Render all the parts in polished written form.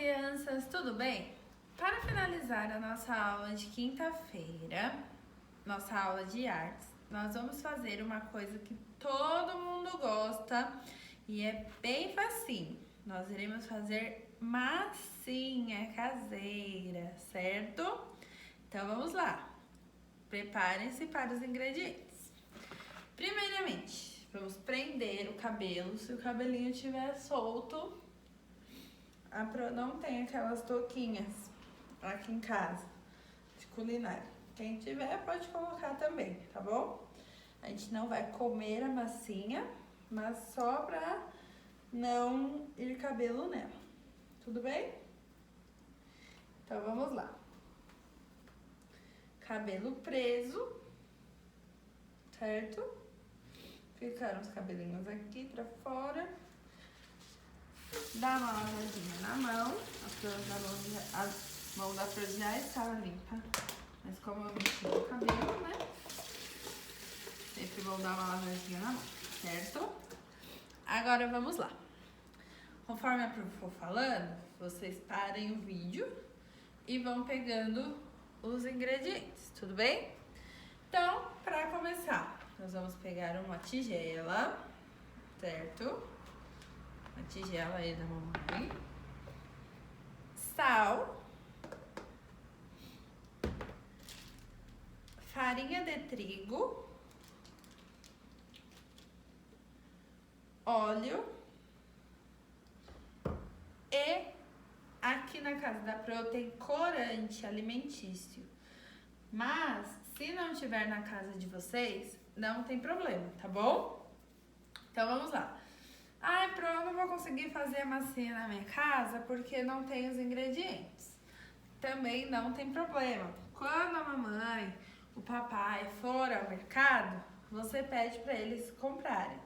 crianças, tudo bem? Para finalizar a nossa aula de quinta-feira, nossa aula de artes, nós vamos fazer uma coisa que todo mundo gosta e é bem facinho. Nós iremos fazer massinha caseira, certo? Então vamos lá. Preparem-se para os ingredientes. Primeiramente, vamos prender o cabelo. Se o cabelinho estiver solto, a Pro não tem aquelas touquinhas aqui em casa de culinária. Quem tiver pode colocar também, tá bom? A gente não vai comer a massinha, mas só pra não ir cabelo nela. Tudo bem? Então vamos lá. Cabelo preso, certo? Ficaram os cabelinhos aqui pra fora. Dá uma lavadinha na mão. A mão da Flor já estava limpa. Mas como eu mexi no cabelo, né? Sempre vou dar uma lavadinha na mão, certo? Agora vamos lá. Conforme a Pro for falando, vocês parem o vídeo e vão pegando os ingredientes, tudo bem? Então, para começar, nós vamos pegar uma tigela, certo? Uma tigela aí da mamãe. Sal. Farinha de trigo. Óleo. E aqui na casa da Pro tem corante alimentício. Mas, se não tiver na casa de vocês, não tem problema, tá bom? Então vamos lá. Ai, Pro, eu não vou conseguir fazer a massinha na minha casa porque não tem os ingredientes. Também não tem problema. Quando a mamãe, o papai for ao mercado, você pede para eles comprarem.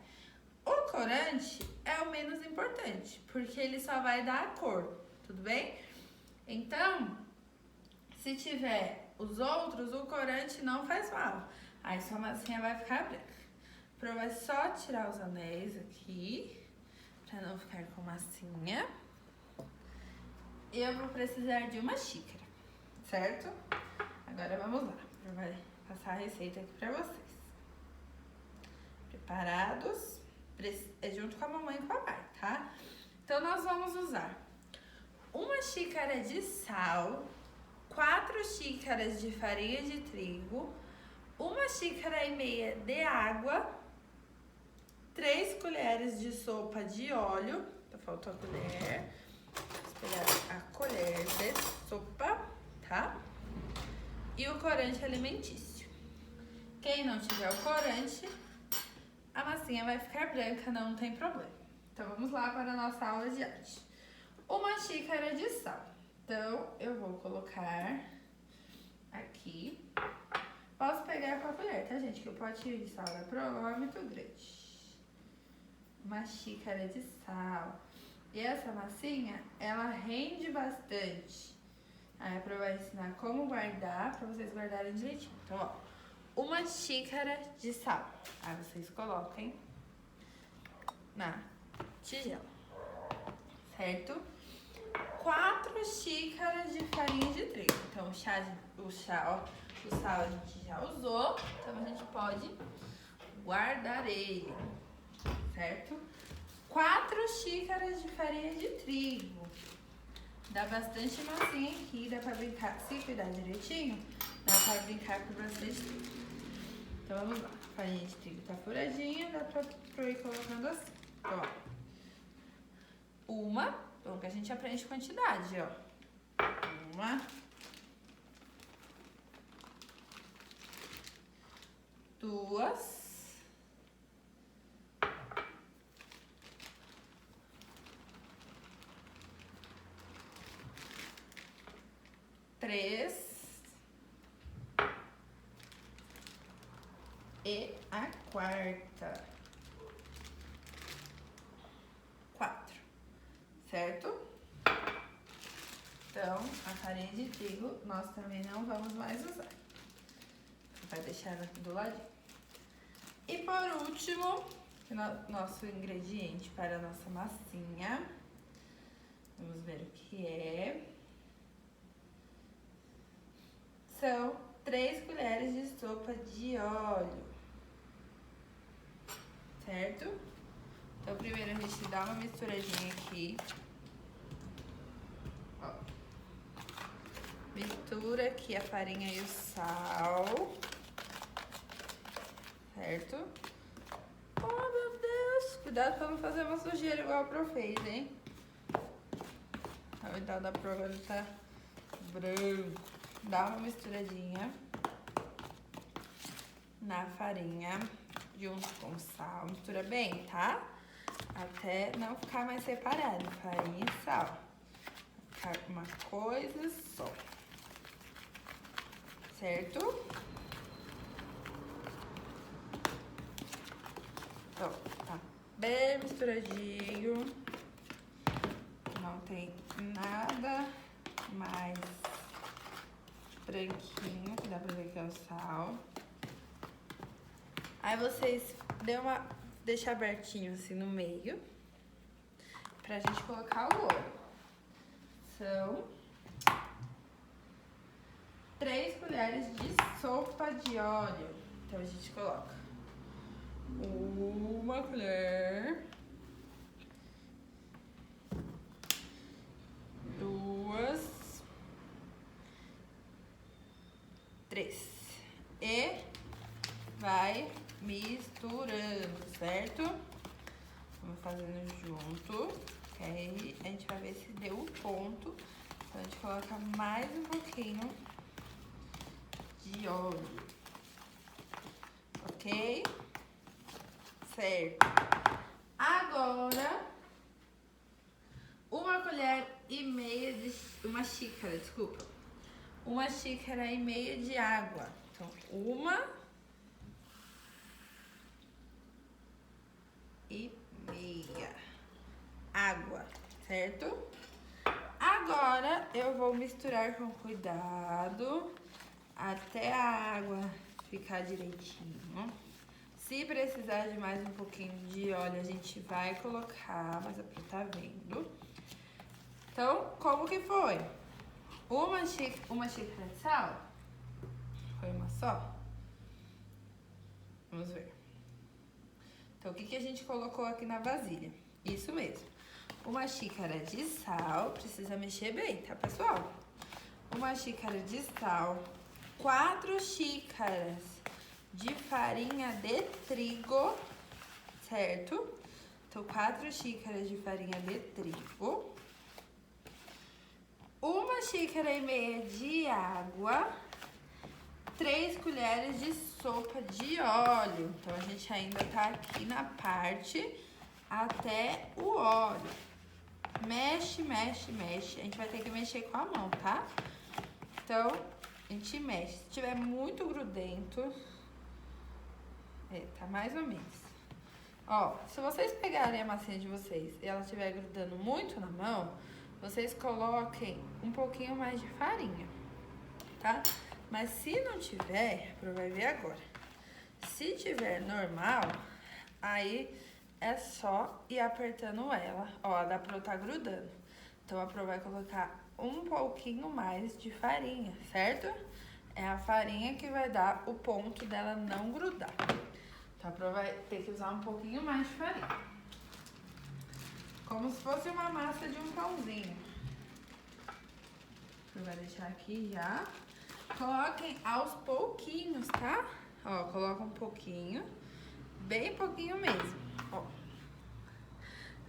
O corante é o menos importante, porque ele só vai dar a cor, tudo bem? Então, se tiver os outros, o corante não faz mal. Aí sua massinha vai ficar branca. Pro vai só tirar os anéis aqui, pra não ficar com massinha. E eu vou precisar de uma xícara, certo? Agora vamos lá. Pro vai passar a receita aqui pra vocês. Preparados? É junto com a mamãe e com o papai, tá? Então nós vamos usar uma xícara de sal, 4 xícaras de farinha de trigo, 1,5 xícara de água, 3 colheres de sopa de óleo, faltou a colher, vou pegar a colher de sopa, tá? E o corante alimentício. Quem não tiver o corante, a massinha vai ficar branca, não tem problema. Então vamos lá para a nossa aula de arte. 1 xícara de sal. Então eu vou colocar aqui. Posso pegar com a colher, tá, gente? Que o pote de sal da Pro é muito grande. 1 xícara de sal. E essa massinha, ela rende bastante. Aí a Pro vai ensinar como guardar, pra vocês guardarem direitinho. Então, ó, 1 xícara de sal. Aí vocês coloquem na tigela, certo? 4 xícaras de farinha de trigo. Então, o sal a gente já usou, então a gente pode guardar ele, certo? 4 xícaras de farinha de trigo. Dá bastante massinha aqui, dá pra brincar, se cuidar direitinho, dá pra brincar por bastante tempo. Então vamos lá, a farinha de trigo tá furadinha, dá pra ir colocando assim. Então, ó. Bom que a gente aprende quantidade, ó. 1, 2, 3 e a quarta. 4, certo? Então, a farinha de trigo nós também não vamos mais usar. Vai deixar ela aqui do ladinho. E por último, nosso ingrediente para a nossa massinha. Vamos ver o que que são 3 colheres de sopa de óleo, certo? Então, primeiro a gente dá uma misturadinha aqui. Ó. Mistura aqui a farinha e o sal, certo? Oh, meu Deus! Cuidado pra não fazer uma sujeira igual a Pro fez, hein? A verdade da Pro agora tá branco. Dá uma misturadinha na farinha junto com o sal. Mistura bem, tá? Até não ficar mais separado, farinha e sal. Ficar uma coisa só. Certo? Então, tá bem misturadinho. Não tem nada mais branquinho, que dá pra ver que é o sal. Aí vocês deixa abertinho assim no meio, pra gente colocar o óleo. São 3 colheres de sopa de óleo. Então a gente coloca 1 colher, 2, 3 e vai misturando, certo? Vamos fazendo junto, que aí a gente vai ver se deu o ponto. Então a gente coloca mais um pouquinho de óleo, ok? Certo. Agora, 1 xícara, desculpa. 1 xícara e meia de água. Então, 1,5 água, certo? Agora eu vou misturar com cuidado até a água ficar direitinho. Se precisar de mais um pouquinho de óleo, a gente vai colocar, mas é pra tá vendo. Então, como que foi? 1 xícara de sal? Foi uma só? Vamos ver. Então, o que a gente colocou aqui na vasilha? Isso mesmo. 1 xícara de sal, precisa mexer bem, tá, pessoal? 1 xícara de sal, 4 xícaras de farinha de trigo, certo? Então, 4 xícaras de farinha de trigo, 1 xícara e meia de água, 3 colheres de sopa de óleo. Então, a gente ainda tá aqui na parte até o óleo. Mexe, mexe, mexe. A gente vai ter que mexer com a mão, tá? Então, a gente mexe. Se tiver muito grudento, tá mais ou menos. Ó, se vocês pegarem a massinha de vocês e ela estiver grudando muito na mão, vocês coloquem um pouquinho mais de farinha, tá? Mas se não tiver, vai ver agora. Se tiver normal, aí é só ir apertando ela. Ó, dá pra tá grudando. Então a Pro vai colocar um pouquinho mais de farinha, certo? É a farinha que vai dar o ponto dela não grudar. Então a Pro vai ter que usar um pouquinho mais de farinha. Como se fosse uma massa de um pãozinho. A Pro vai deixar aqui já. Coloquem aos pouquinhos, tá? Ó, coloca um pouquinho. Bem pouquinho mesmo, ó.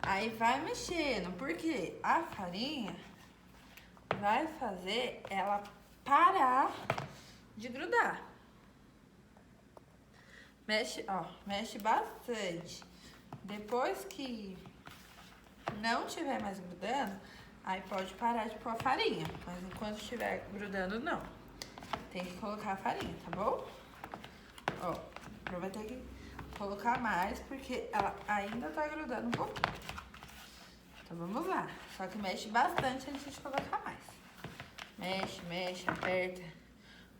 Aí vai mexendo, porque a farinha vai fazer ela parar de grudar. Mexe, ó, mexe bastante. Depois que não tiver mais grudando, aí pode parar de pôr a farinha. Mas enquanto estiver grudando, não. Tem que colocar a farinha, tá bom? Ó, vai ter que colocar mais, porque ela ainda tá grudando um pouquinho. Então vamos lá. Só que mexe bastante antes de colocar mais. Mexe, mexe, aperta.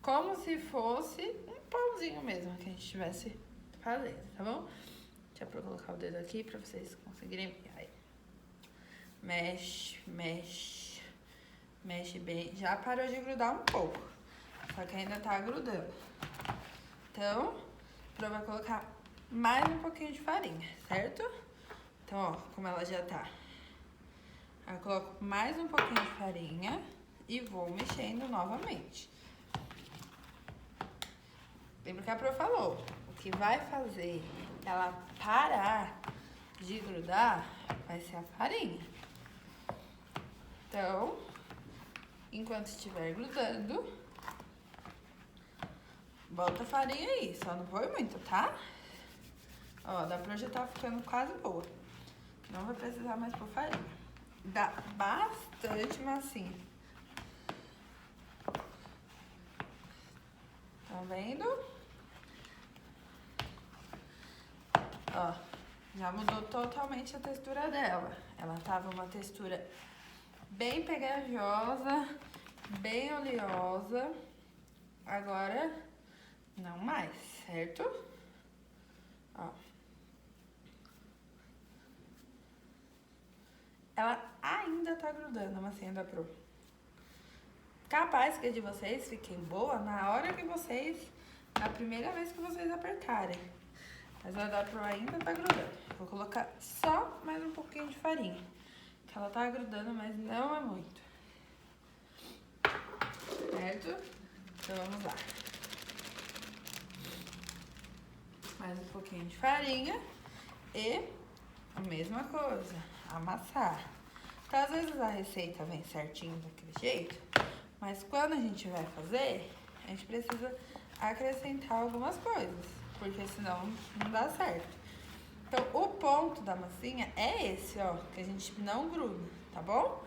Como se fosse um pãozinho mesmo que a gente estivesse fazendo, tá bom? Deixa eu colocar o dedo aqui pra vocês conseguirem ver. Aí. Mexe, mexe. Mexe bem. Já parou de grudar um pouco. Só que ainda tá grudando. Então, Pro vai colocar mais um pouquinho de farinha, certo? Então, ó, como ela já tá. Aí eu coloco mais um pouquinho de farinha e vou mexendo novamente. Lembra que a Pro falou, o que vai fazer ela parar de grudar vai ser a farinha. Então, enquanto estiver grudando, bota a farinha aí, só não põe muito, tá? Ó, da Pro já tá ficando quase boa. Não vai precisar mais pôr farinha. Dá bastante massinha. Tá vendo? Ó, já mudou totalmente a textura dela. Ela tava uma textura bem pegajosa, bem oleosa. Agora, não mais, certo? Ó. Ela ainda tá grudando a massinha da Pro. Capaz que a de vocês fique boa na hora que vocês... Na primeira vez que vocês apertarem. Mas a da Pro ainda tá grudando. Vou colocar só mais um pouquinho de farinha. Que ela tá grudando, mas não é muito. Certo? Então vamos lá. Mais um pouquinho de farinha. E a mesma coisa. Amassar. Então, às vezes a receita vem certinho daquele jeito. Mas quando a gente vai fazer, a gente precisa acrescentar algumas coisas. Porque senão não dá certo. Então, o ponto da massinha é esse, ó. Que a gente não gruda, tá bom?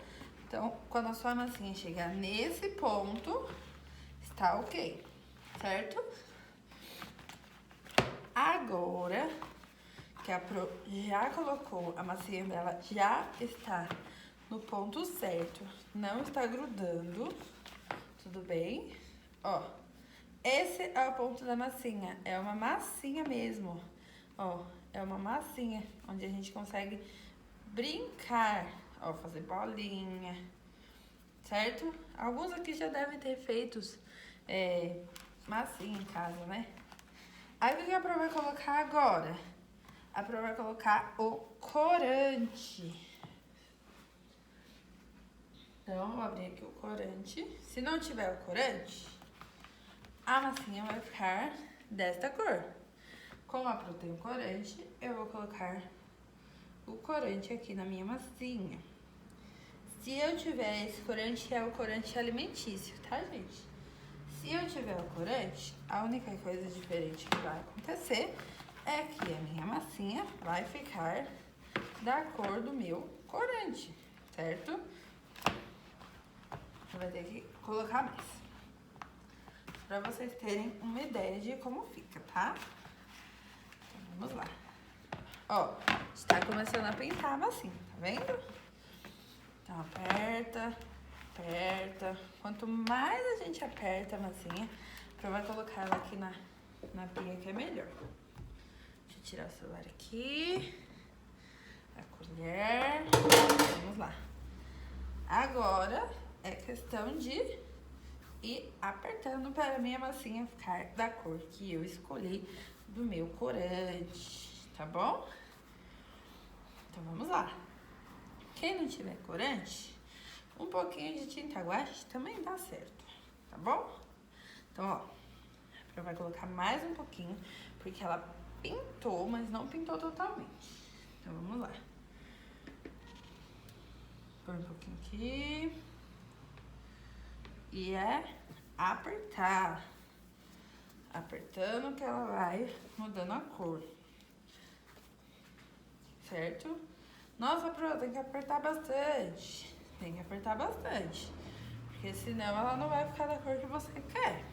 Então, quando a sua massinha chegar nesse ponto, está ok, certo? Agora que a Pro já colocou, a massinha dela já está no ponto certo, não está grudando, tudo bem? Ó, esse é o ponto da massinha, é uma massinha mesmo, ó, é uma massinha onde a gente consegue brincar, ó, fazer bolinha, certo? Alguns aqui já devem ter feito massinha em casa, né? Aí o que a Pro vai colocar agora? A Pro vai colocar o corante. Então, vou abrir aqui o corante. Se não tiver o corante, a massinha vai ficar desta cor. Como a Pro tem o corante, eu vou colocar o corante aqui na minha massinha. Se eu tiver esse corante, é o corante alimentício, tá, gente? Se eu tiver o corante, a única coisa diferente que vai acontecer é que a minha massinha vai ficar da cor do meu corante, certo? Você vai ter que colocar mais. Pra vocês terem uma ideia de como fica, tá? Então, vamos lá. Ó, está começando a pintar a massinha, tá vendo? Então, aperta, aperta. Quanto mais a gente aperta a massinha, vai colocar ela aqui na pia que é melhor. Deixa eu tirar o celular aqui. A colher. Vamos lá. Agora é questão de ir apertando para a minha massinha ficar da cor que eu escolhi do meu corante, tá bom? Então vamos lá. Quem não tiver corante, um pouquinho de tinta guache também dá certo, tá bom? Então, ó, a Pro vai colocar mais um pouquinho, porque ela pintou, mas não pintou totalmente. Então, vamos lá. Põe um pouquinho aqui. E é apertar. Apertando que ela vai mudando a cor. Certo? Nossa, Pro, tem que apertar bastante. Tem que apertar bastante. Porque senão ela não vai ficar da cor que você quer.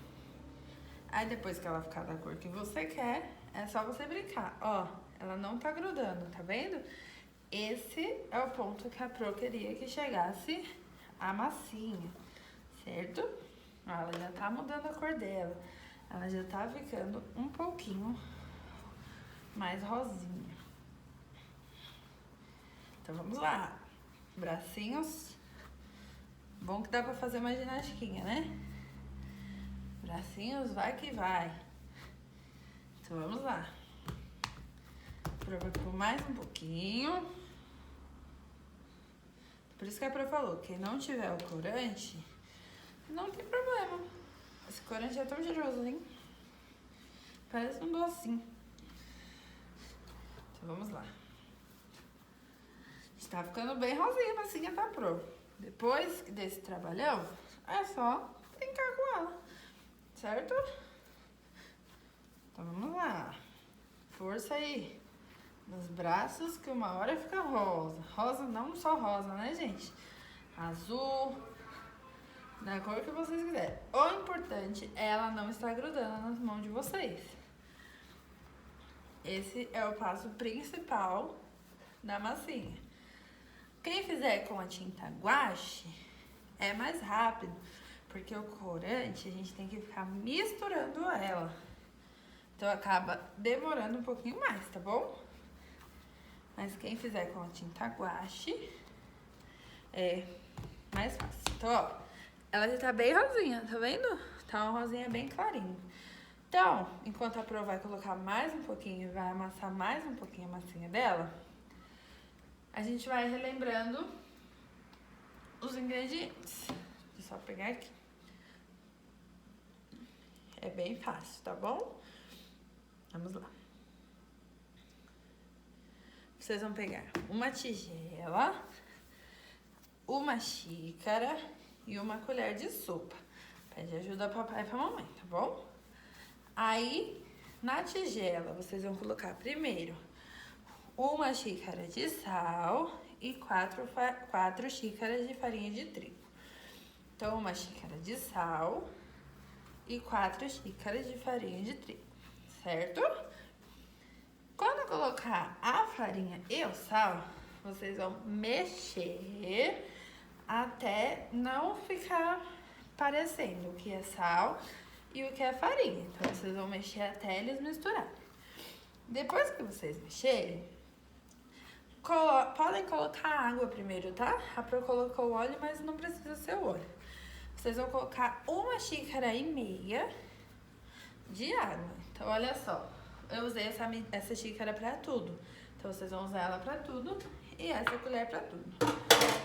Aí depois que ela ficar da cor que você quer, é só você brincar. Ó, ela não tá grudando, tá vendo? Esse é o ponto que a Pro queria que chegasse a massinha, certo? Ó, ela já tá mudando a cor dela. Ela já tá ficando um pouquinho mais rosinha. Então vamos lá. Bracinhos Bom que dá pra fazer uma ginastiquinha, né? Bracinhos, vai que vai. Então vamos lá. Prova por mais um pouquinho. Por isso que a Pro falou, quem não tiver o corante, não tem problema. Esse corante é tão cheiroso, hein? Parece um docinho. Então vamos lá. Está ficando bem rosinha a massinha, tá, Pro? Depois desse trabalhão, é só brincar com ela, certo? Então vamos lá. Força aí nos braços que uma hora fica rosa. Rosa não só rosa, né, gente? Azul, da cor que vocês quiserem. O importante é ela não estar grudando nas mãos de vocês. Esse é o passo principal da massinha. Quem fizer com a tinta guache é mais rápido, porque o corante a gente tem que ficar misturando ela. Então acaba demorando um pouquinho mais, tá bom? Mas quem fizer com a tinta guache é mais fácil. Então, ó, ela já tá bem rosinha, tá vendo? Tá uma rosinha bem clarinha. Então, enquanto a Pro vai colocar mais um pouquinho, vai amassar mais um pouquinho a massinha dela, a gente vai relembrando os ingredientes. Deixa eu só pegar aqui. É bem fácil, tá bom? Vamos lá. Vocês vão pegar uma tigela, uma xícara e uma colher de sopa. Pede ajuda a papai e pra mamãe, tá bom? Aí, na tigela, vocês vão colocar primeiro uma xícara de sal e 4 xícaras de farinha de trigo. Então, uma xícara de sal e 4 xícaras de farinha de trigo, certo? Quando colocar a farinha e o sal, vocês vão mexer até não ficar parecendo o que é sal e o que é farinha. Então, vocês vão mexer até eles misturarem. Depois que vocês mexerem, podem colocar água primeiro, tá? A Pro colocou o óleo, mas não precisa ser o óleo. Vocês vão colocar 1,5 xícaras de água. Então, olha só. Eu usei essa xícara pra tudo. Então, vocês vão usar ela pra tudo e essa colher pra tudo.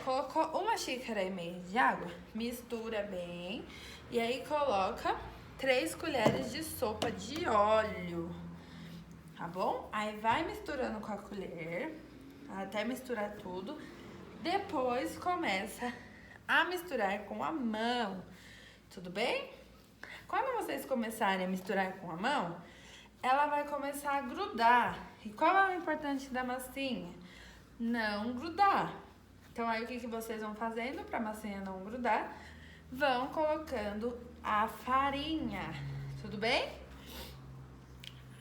Colocou 1,5 xícaras de água, mistura bem. E aí, coloca 3 colheres de sopa de óleo, tá bom? Aí, vai misturando com a colher, até misturar tudo. Depois, começa a misturar com a mão, tudo bem? Quando vocês começarem a misturar com a mão, ela vai começar a grudar. E qual é o importante da massinha? Não grudar. Então, aí o que vocês vão fazendo para a massinha não grudar? Vão colocando a farinha, tudo bem?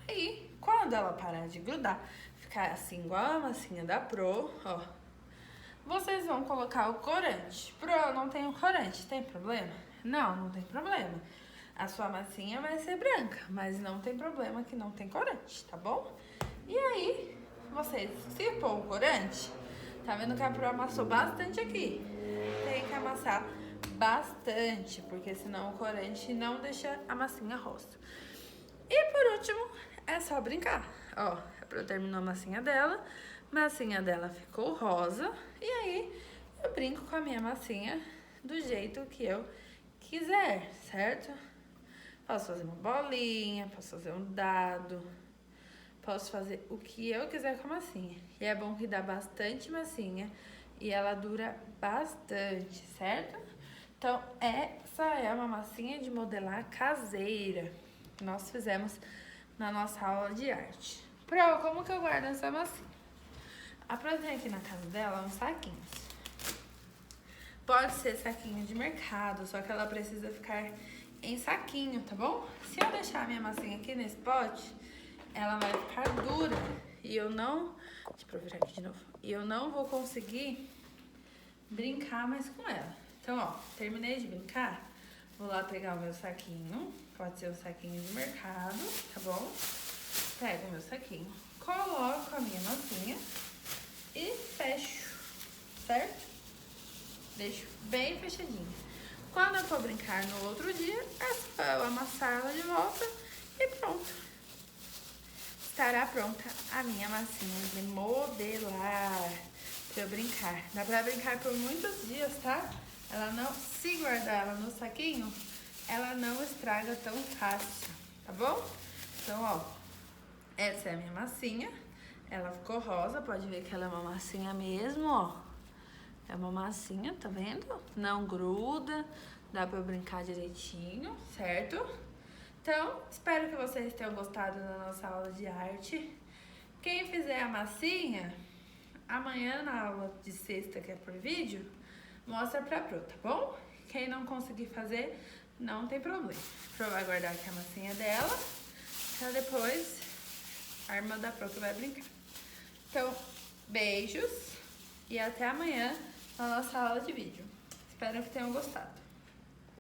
E quando ela parar de grudar, ficar assim igual a massinha da Pro, ó, vocês vão colocar o corante. Pro, eu não tenho corante, tem problema? Não, não tem problema. A sua massinha vai ser branca, mas não tem problema que não tem corante, tá bom? E aí, vocês, se pôr o corante, tá vendo que a Pro amassou bastante aqui. Tem que amassar bastante, porque senão o corante não deixa a massinha rosa. E por último, é só brincar. Ó, a Pro terminou a massinha dela ficou rosa. E aí, eu brinco com a minha massinha do jeito que eu quiser, certo? Posso fazer uma bolinha, posso fazer um dado, posso fazer o que eu quiser com a massinha. E é bom que dá bastante massinha e ela dura bastante, certo? Então, essa é uma massinha de modelar caseira que nós fizemos na nossa aula de arte. Pro, como que eu guardo essa massinha? A Pro tem aqui na casa dela uns saquinhos. Pode ser saquinho de mercado, só que ela precisa ficar em saquinho, tá bom? Se eu deixar a minha massinha aqui nesse pote, ela vai ficar dura e eu não... Deixa eu virar aqui de novo. E eu não vou conseguir brincar mais com ela. Então, ó, terminei de brincar. Vou lá pegar o meu saquinho. Pode ser um saquinho de mercado, tá bom? Pego o meu saquinho, coloco a minha massinha e fecho, certo? Deixo bem fechadinha. Quando eu for brincar no outro dia, é só eu amassar ela de volta e pronto. Estará pronta a minha massinha de modelar pra eu brincar. Dá pra brincar por muitos dias, tá? Ela não, se guardar ela no saquinho, ela não estraga tão fácil, tá bom? Então, ó, essa é a minha massinha. Ela ficou rosa, pode ver que ela é uma massinha mesmo, ó. É uma massinha, tá vendo? Não gruda, dá pra eu brincar direitinho, certo? Então, espero que vocês tenham gostado da nossa aula de arte. Quem fizer a massinha, amanhã na aula de sexta, que é por vídeo, mostra pra Pro, tá bom? Quem não conseguir fazer, não tem problema. Pro vai guardar aqui a massinha dela, pra depois a irmã da Pro que vai brincar. Então, beijos e até amanhã na nossa aula de vídeo. Espero que tenham gostado.